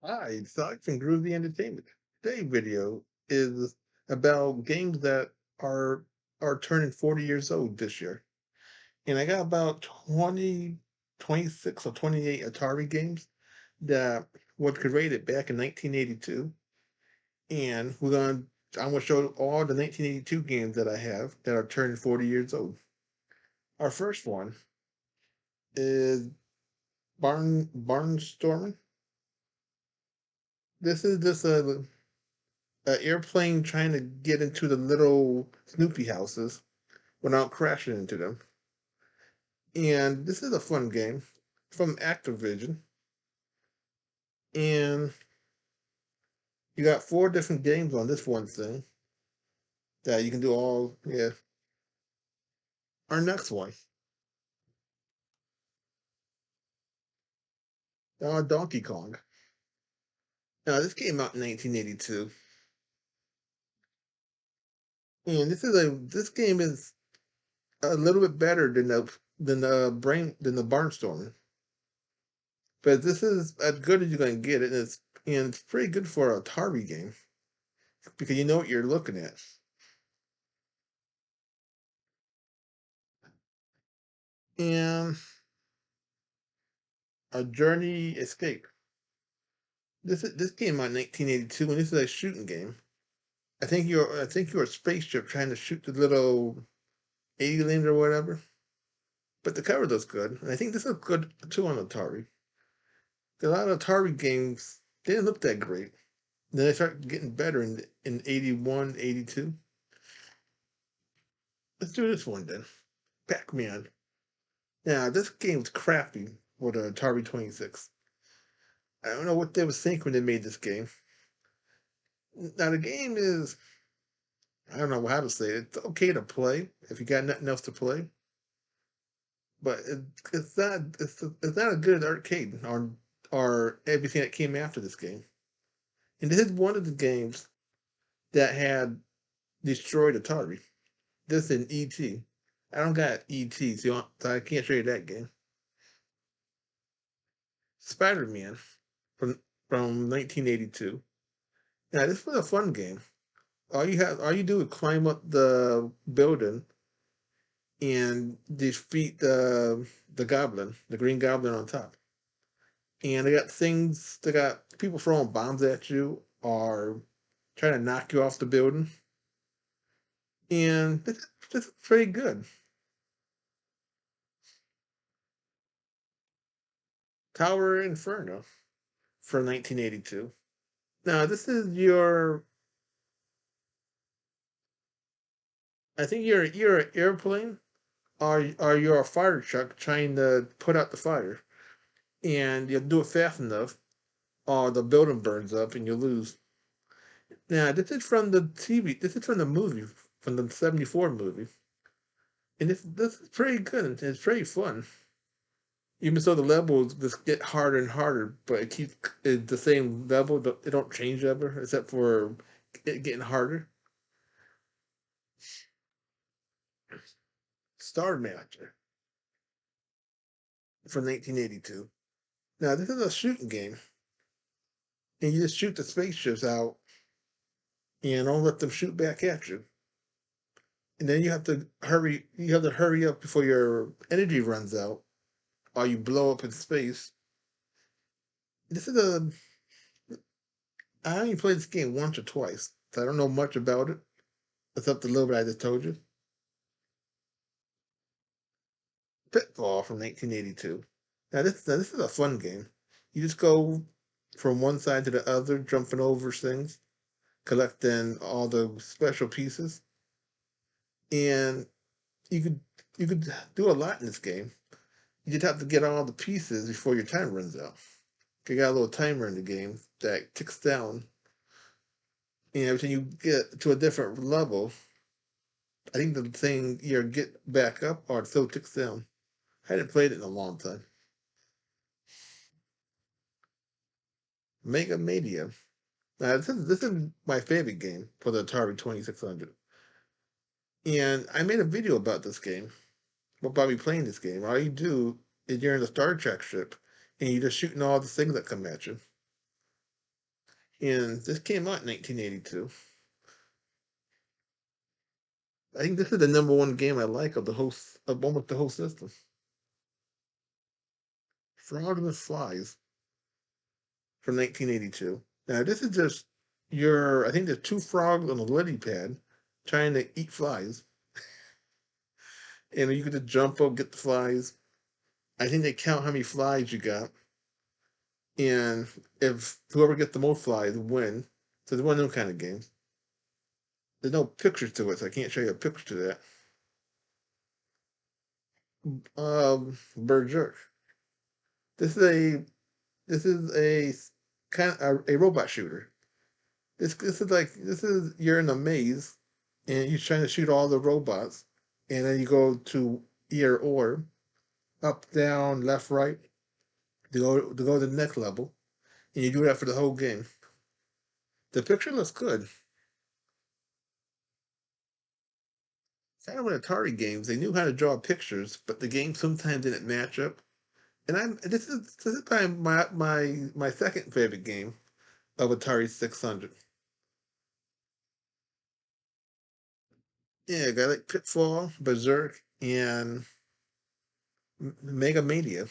Hi, Socks and Groovy Entertainment. Today's video is about games that are are turning 40 years old this year. And I got about 20, 26 or 28 Atari games that were created back in 1982. And I'm gonna show all the 1982 games that I have that are turning 40 years old. Our first one is Barnstorming. This is just a airplane trying to get into the little Snoopy houses without crashing into them. And this is a fun game from Activision. And you got four different games on this one thing that you can do all. Yeah. Our next one, Donkey Kong. Now this came out in 1982, and this game is a little bit better than the Barnstormer. But this is as good as you're gonna get it, and it's pretty good for a Atari game because you know what you're looking at. And A Journey Escape. This came out in 1982, and this is a shooting game. I think you're a spaceship trying to shoot the little alien or whatever. But the cover looks good, and I think this is good too on Atari. A lot of Atari games didn't look that great. Then they started getting better in 81, 82. Let's do this one then. Pac-Man. Now this game's crappy with the Atari 26. I don't know what they was thinking when they made this game. Now the game is, I don't know how to say it. It's okay to play if you got nothing else to play, but it's not a good arcade or everything that came after this game. And this is one of the games that had destroyed Atari. This in ET. I don't got ET, so I can't show you that game. Spider-Man from 1982. Now this was a fun game. All you do is climb up the building and defeat the goblin, the green goblin on top. And they got people throwing bombs at you or trying to knock you off the building. And this is pretty good. Tower Inferno from 1982. Now this is your, I think you're an airplane or you're a fire truck trying to put out the fire. And you do it fast enough or the building burns up and you lose. Now, this is from the TV. This is from the movie, from the '74 movie, and this is pretty good. And it's pretty fun. Even though the levels just get harder and harder, but it's the same level. They don't change ever, except for it getting harder. Star Manager from 1982. Now, this is a shooting game, and you just shoot the spaceships out and don't let them shoot back at you. And then you have to hurry. You have to hurry up before your energy runs out, or you blow up in space. This is a I only played this game once or twice, so I don't know much about it, except the little bit I just told you. Pitfall from 1982. Now this is a fun game. You just go from one side to the other, jumping over things, collecting all the special pieces, and you could you could do a lot in this game. You just have to get all the pieces before your time runs out. You got a little timer in the game that ticks down, and every time you get to a different level, I think the thing you get back up or it still ticks down. I hadn't played it in a long time. Mega Mania. Now this is my favorite game for the Atari 2600. And I made a video about this game, about me playing this game. All you do is you're in a Star Trek ship and you're just shooting all the things that come at you. And this came out in 1982. I think this is the number one game I like of the host of almost the whole system. Frogs and Flies from 1982. Now this is just your. I think there's two frogs on a lily pad trying to eat flies, and you can just jump up, get the flies. I think they count how many flies you got, and if whoever gets the most flies win. So it's one of them kind of games. There's no pictures to it, so I can't show you a picture to that. Berserk. This is a this is a kind of a robot shooter. This is you're in a maze, and you're trying to shoot all the robots, and then you go to either or, up, down, left, right, to go to the next level, and you do that for the whole game. The picture looks good. Kind of with Atari games, they knew how to draw pictures, but the game sometimes didn't match up. And this is probably my second favorite game of Atari 600. Yeah, I got like Pitfall, Berserk, and Mega Mania.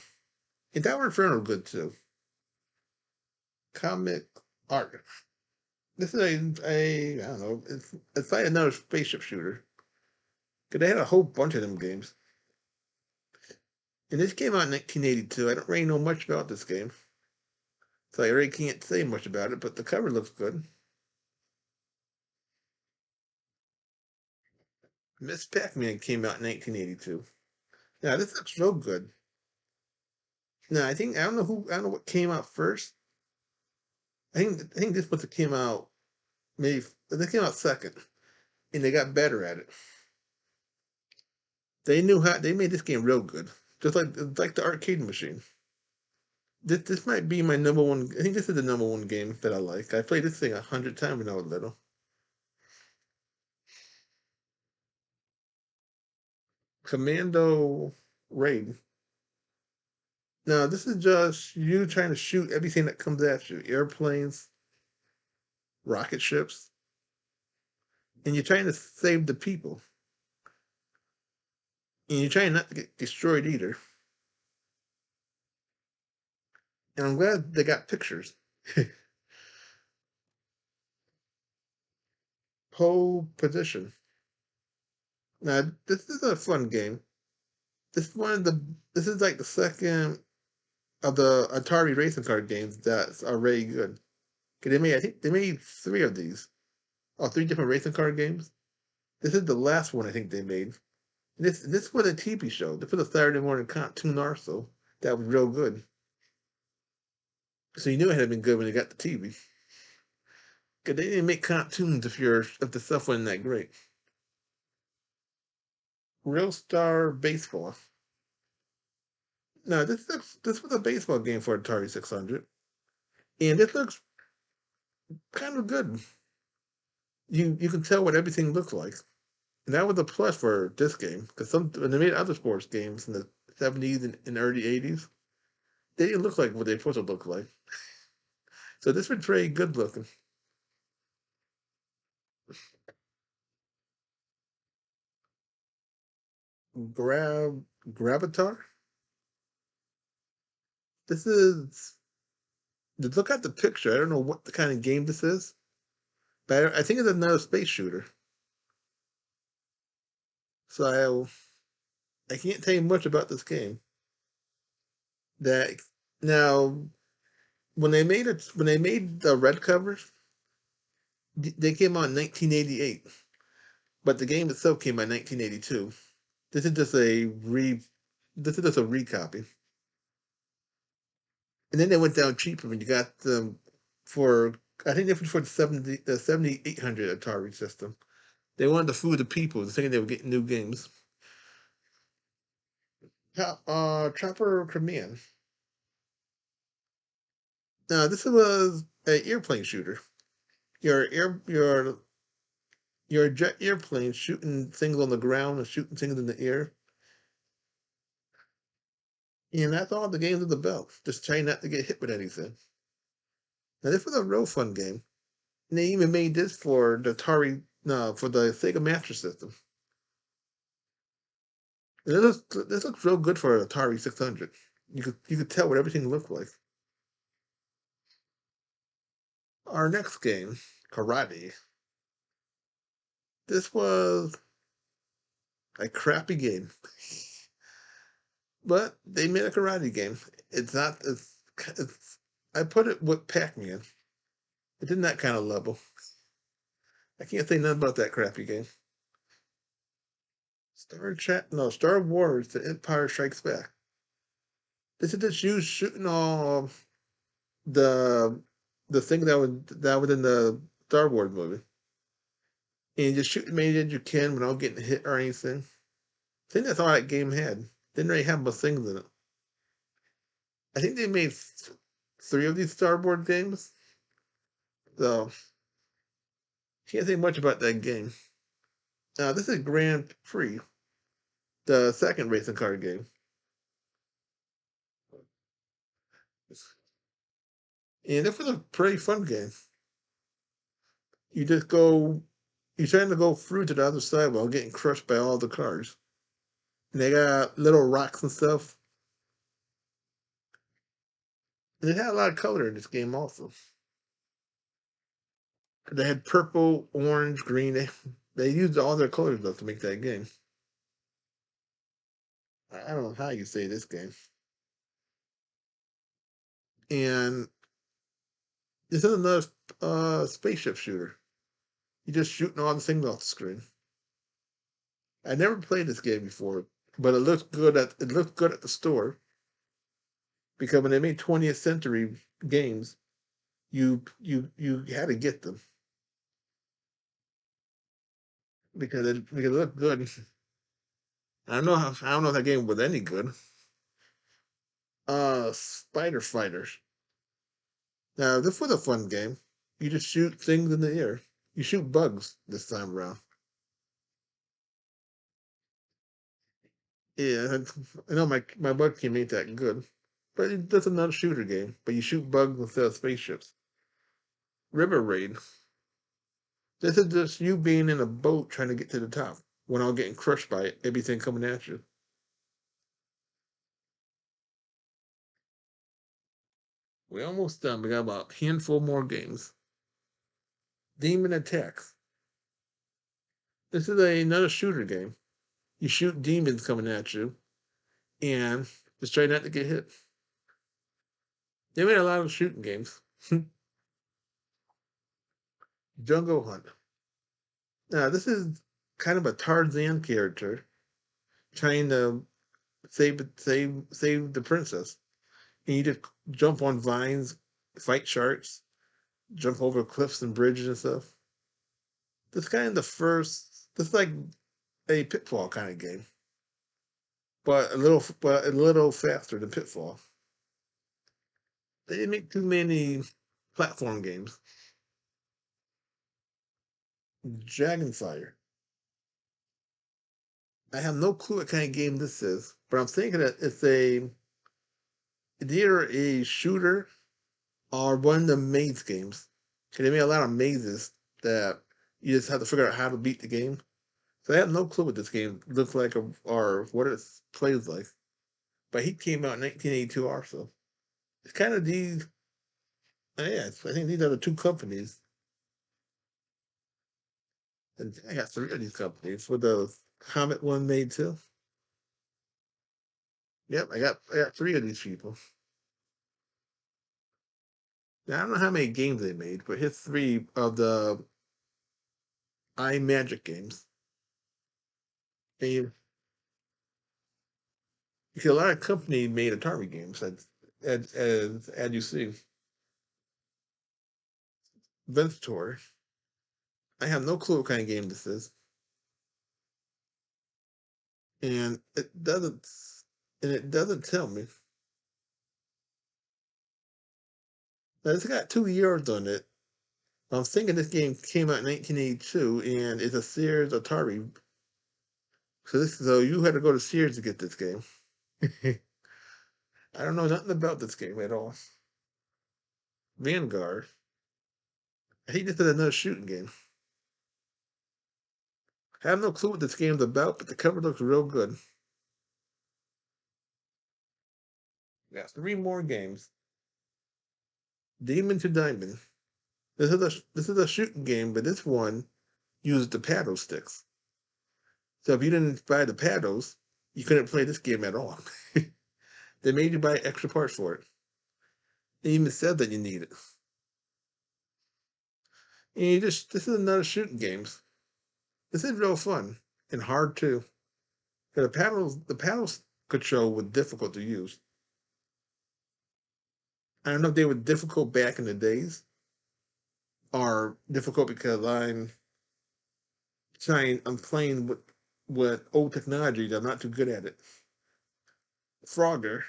And Tower Inferno good too. Comic art. This is I don't know. It's like another spaceship shooter. Cause they had a whole bunch of them games. And this came out in 1982. I don't really know much about this game, so I really can't say much about it. But the cover looks good. Miss Pac-Man came out in 1982. Now this looks so good. Now I don't know what came out first. I think this must have came out maybe they came out second, and they got better at it. They made this game real good, just like the arcade machine. This might be my number one. I think this is the number one game that I like. I played this thing 100 times when I was little. Commando Raid. Now this is just you trying to shoot everything that comes at you: airplanes, rocket ships, and you're trying to save the people, and you're trying not to get destroyed either. And I'm glad they got pictures. Pole position. Now this is a fun game. This is one of the. This is like the second of the Atari racing card games that are really good. 'Cause I think they made three of these, or three different racing card games. This is the last one I think they made. And this was a TV show. This was a Saturday morning cartoon also that was real good. So you knew it had been good when they got the TV. Cause they didn't make cartoons if the stuff wasn't that great. Real Star Baseball. Now this was a baseball game for Atari 600, and this looks kind of good. You can tell what everything looks like. And that was a plus for this game because when they made other sports games in the 70s and early 80s, they didn't look like what they're supposed to look like. So this was very good looking. Gravatar. This is look at the picture. I don't know what the kind of game this is, but I think it's another space shooter. So I can't tell you much about this game. That now when they made the red covers, they came out in 1988, but the game itself came out in 1982. This is just a re. This is just a recopy. And then they went down cheaper when you got them for. I think they were for the 7800 Atari system. They wanted to fool the people, thinking they were getting new games. Trapper Command. Now this was an airplane shooter. Your air your jet airplane shooting things on the ground and shooting things in the air. And that's all the games are about. Just trying not to get hit with anything. Now this was a real fun game. And they even made this for the Atari, no, for the Sega Master System. And this looks real good for an Atari 600. You could tell what everything looked like. Our next game, Karate. This was a crappy game, but they made a karate game. It's not. It's I put it with Pac-Man. It's in that kind of level. I can't say nothing about that crappy game. Star Wars: The Empire Strikes Back. This is just you shooting all the thing that was in the Star Wars movie, and you just shoot as many as you can without getting hit or anything. I think that's all that game had. Didn't really have much things in it. I think they made three of these Star Wars games, so can't say much about that game. This is Grand Prix, the second racing car game, and it was a pretty fun game. You just go, you're trying to go through to the other side while getting crushed by all the cars. And they got little rocks and stuff. And it had a lot of color in this game also. They had purple, orange, green. They used all their colors though to make that game. I don't know how you say this game. And this is another spaceship shooter. You're just shooting all the things off the screen. I never played this game before, but it looks good at the store because when they made 20th century games, you had to get them because it looked good. I don't know if that game was any good. Spider Fighters. Now this was a fun game. You just shoot things in the air. You shoot bugs this time around. Yeah, I know my bug team ain't that good, but that's another shooter game. But you shoot bugs instead of spaceships. River Raid. This is just you being in a boat trying to get to the top when all getting crushed by everything coming at you. We're almost done. We got about a handful more games. Demon Attacks. This is another shooter game. You shoot demons coming at you, and just try not to get hit. They made a lot of shooting games. Jungle Hunt. Now this is kind of a Tarzan character trying to save the princess, and you just jump on vines, fight sharks, jump over cliffs and bridges and stuff. This kind of the first. This is like a Pitfall kind of game, but a little faster than Pitfall. They didn't make too many platform games. Dragonfire. I have no clue what kind of game this is, but I'm thinking that it's either a shooter or one of the maze games. Because they made a lot of mazes that you just have to figure out how to beat the game. So I have no clue what this game looks like or what it plays like. But he came out in 1982 also. It's kind of these, yeah, I think these are the two companies. And I got three of these companies. With the Comet one made too. Yep, I got three of these people. Now, I don't know how many games they made, but here's three of the iMagic games. And because a lot of companies made Atari games, as you see. Venture. I have no clue what kind of game this is, and it doesn't tell me. Now, it's got 2 years on it. I'm thinking this game came out in 1982, and it's a Sears Atari. So you had to go to Sears to get this game. I don't know nothing about this game at all. Vanguard. I think this is another shooting game. I have no clue what this game's about, but the cover looks real good. Got 3 more games. Demon to Diamond. This is a shooting game, but this one uses the paddle sticks. So if you didn't buy the paddles, you couldn't play this game at all. They made you buy extra parts for it. They even said that you need it. And this is another shooting games. This is real fun and hard too. The paddles control was difficult to use. I don't know if they were difficult back in the days or difficult because I'm playing with old technology that I'm not too good at it. Frogger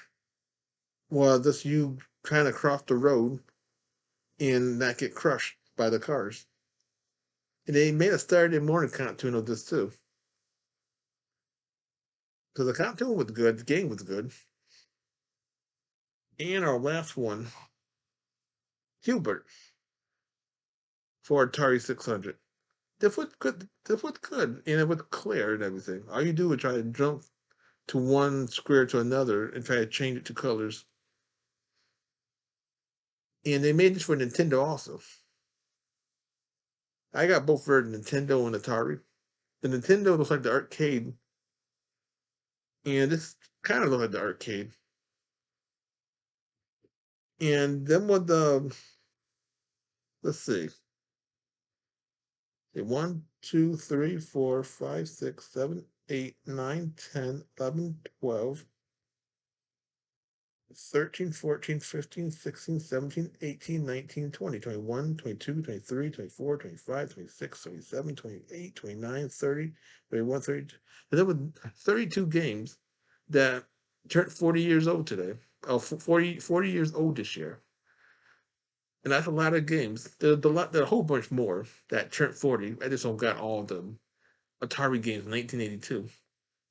was just you trying to cross the road and not get crushed by the cars. And they made a Saturday morning cartoon of this too. So the cartoon was good, the game was good. And our last one, Hubert for Atari 600. This was good, and it was clear and everything. All you do is try to jump to one square to another and try to change it to colors. And they made this for Nintendo also. I got both for Nintendo and Atari. The Nintendo looks like the arcade, and this kind of looks like the arcade. And then with the let's see, 1, 2, 3, 4, 5, 6, 7, 8, 9, 10, 11, 12, 13, 14, 15, 16, 17, 18, 19, 20, 21, 22, 23, 24, 25, 26, 27, 28, 29, 30, 31, 32. And there were 32 games that turned 40 years old today. Oh, 40 years old this year. And that's a lot of games. There's a whole bunch more that turned 40. I just don't got all of them. Atari games in 1982.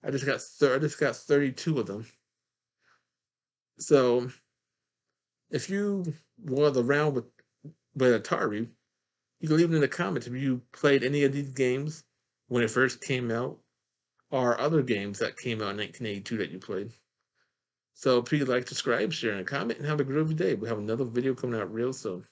I just got 32 of them. So if you was around with Atari, you can leave it in the comments if you played any of these games when it first came out, or other games that came out in 1982 that you played. So please like, subscribe, share, and comment, and have a groovy day. We have another video coming out real soon.